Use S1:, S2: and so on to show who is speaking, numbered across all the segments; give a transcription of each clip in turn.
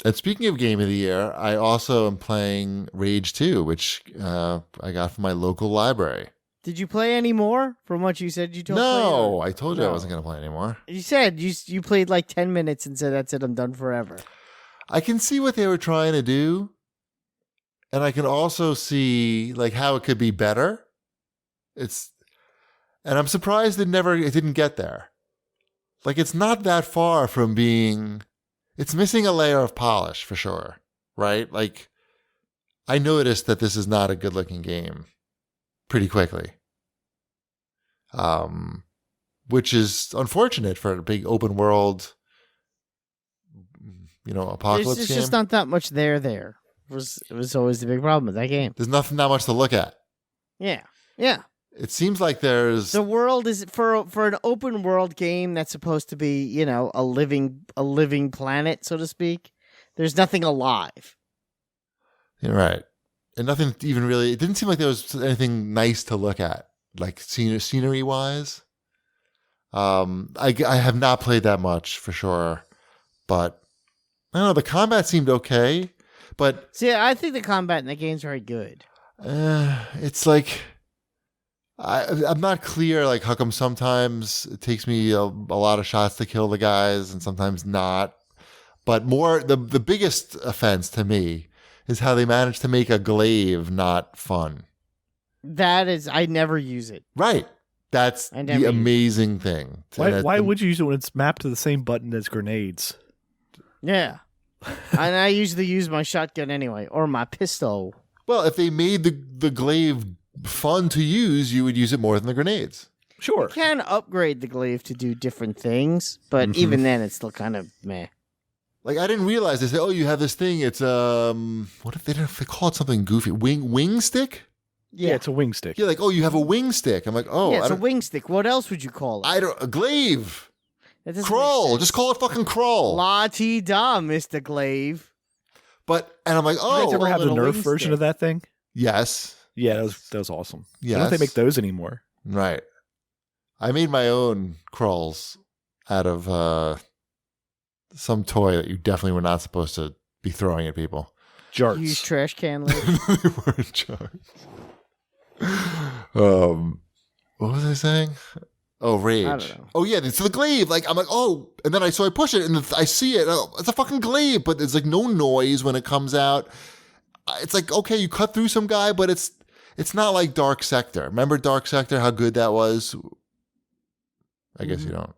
S1: And speaking of Game of the Year, I also am playing Rage 2, which I got from my local library.
S2: Did you play any more from what you said you told me?
S1: No, I told you I wasn't going to play anymore.
S2: You said you played like 10 minutes and said, that's it, I'm done forever.
S1: I can see what they were trying to do, and I can also see like how it could be better. And I'm surprised it didn't get there. Like, it's not that far from being... It's missing a layer of polish, for sure, right? Like, I noticed that this is not a good-looking game pretty quickly, which is unfortunate for a big open-world, apocalypse
S2: There's
S1: game.
S2: just not that much there. It was always the big problem with that game.
S1: There's not much to look at.
S2: Yeah.
S1: It seems like there's...
S2: The world is for an open world game that's supposed to be, a living planet, so to speak. There's nothing alive.
S1: You're right. And nothing even really... It didn't seem like there was anything nice to look at, like scenery-wise. I have not played that much, for sure. But, I don't know, the combat seemed okay. But...
S2: See, I think the combat in the game's very good.
S1: It's like... I'm not clear, like, how come sometimes it takes me a lot of shots to kill the guys and sometimes not. But the biggest offense to me is how they managed to make a glaive not fun.
S2: That is, I never use it.
S1: Right. That's the amazing thing.
S3: Why would you use it when it's mapped to the same button as grenades?
S2: Yeah. And I usually use my shotgun anyway, or my pistol.
S1: Well, if they made the glaive fun to use, you would use it more than the grenades.
S3: Sure.
S2: You can upgrade the glaive to do different things, but even then it's still kind of meh.
S1: Like, I didn't realize they said, "Oh, you have this thing. It's what if they call it something goofy? Wing stick?"
S3: Yeah, it's a wing stick.
S1: Yeah, like, "Oh, you have a wing stick." I'm like, "Oh,
S2: yeah, it's a wing stick. What else would you call it?"
S1: A glaive. Crawl. Just call it fucking crawl.
S2: La-ti-da, Mr. Glaive.
S1: And I'm like, "Oh,
S3: you guys ever have the Nerf version of that thing?"
S1: Yes.
S3: Yeah, that was awesome.
S1: Yes.
S3: I don't think they make those anymore.
S1: Right. I made my own crawls out of some toy that you definitely were not supposed to be throwing at people.
S3: Jarts.
S2: Use trash can lids.
S1: They weren't jarts. What was I saying? Oh, Rage.
S2: I don't know.
S1: Oh, yeah, it's the glaive. Like, I'm like, oh, and then I push it, and I see it. Oh, it's a fucking glaive, but there's like no noise when it comes out. It's like, okay, you cut through some guy, but it's not like Dark Sector. Remember Dark Sector, how good that was? I guess you don't.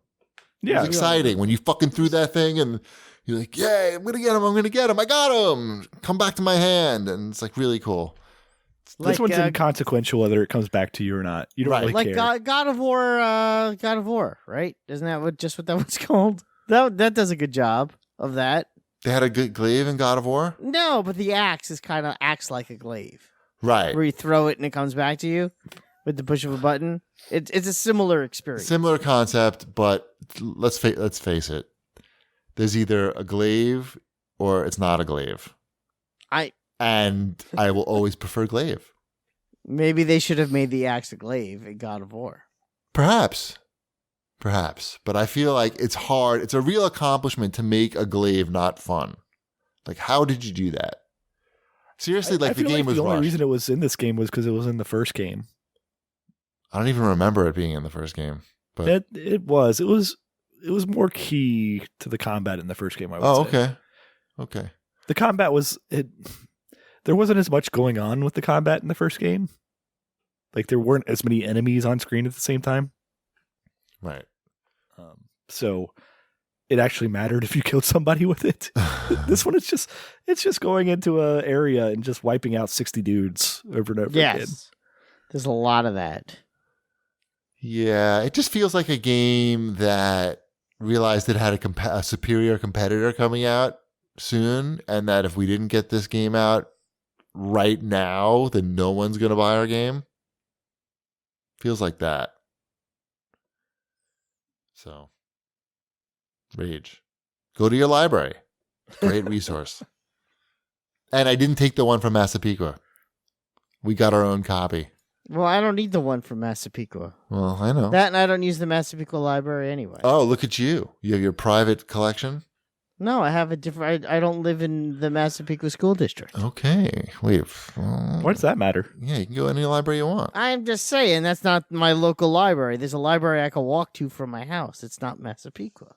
S3: Yeah.
S1: It was exciting when you fucking threw that thing and you're like, yay, I'm going to get him. I got him. Come back to my hand. And it's like really cool.
S3: This one's inconsequential whether it comes back to you or not. You don't really care.
S2: God of War, right? Isn't that what that was called? That does a good job of that.
S1: They had a good glaive in God of War?
S2: No, but the axe acts like a glaive.
S1: Right.
S2: Where you throw it and it comes back to you with the push of a button. It's a similar experience.
S1: Similar concept, but let's face it. There's either a glaive or it's not a glaive. And I will always prefer glaive.
S2: Maybe they should have made the axe a glaive in God of War.
S1: Perhaps. But I feel like it's hard. It's a real accomplishment to make a glaive not fun. Like, how did you do that? Seriously, the game was rushed.
S3: The only reason it was in this game was because it was in the first game.
S1: I don't even remember it being in the first game. But
S3: it was more key to the combat in the first game, I would say.
S1: Okay.
S3: The combat there wasn't as much going on with the combat in the first game. Like, there weren't as many enemies on screen at the same time.
S1: Right.
S3: So it actually mattered if you killed somebody with it. This one, it's just going into an area and just wiping out 60 dudes over and over again.
S2: There's a lot of that.
S1: Yeah, it just feels like a game that realized it had a superior competitor coming out soon, and that if we didn't get this game out right now, then no one's going to buy our game. Feels like that. So, Rage. Go to your library. Great resource. And I didn't take the one from Massapequa. We got our own copy.
S2: Well, I don't need the one from Massapequa.
S1: Well, I know.
S2: That, and I don't use the Massapequa library anyway.
S1: Oh, look at you. You have your private collection?
S2: No, I have a different. I don't live in the Massapequa School District.
S1: Okay. Wait.
S3: Why does that matter?
S1: Yeah, you can go any library you want.
S2: I'm just saying that's not my local library. There's a library I can walk to from my house. It's not Massapequa.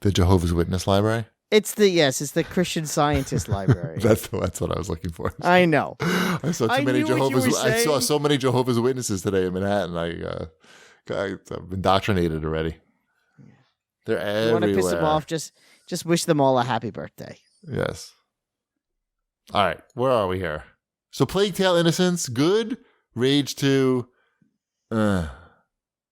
S1: The Jehovah's Witness library?
S2: It's the Christian Scientist library.
S1: That's what I was looking for.
S2: I know.
S1: I saw
S2: I
S1: too many
S2: knew what you
S1: Jehovah's.
S2: were
S1: I saw
S2: saying.
S1: so many Jehovah's Witnesses today in Manhattan. I've indoctrinated already. They're everywhere.
S2: You want to piss them off? Just wish them all a happy birthday.
S1: Yes. All right, where are we here? So Plague Tale Innocence, good. Rage 2,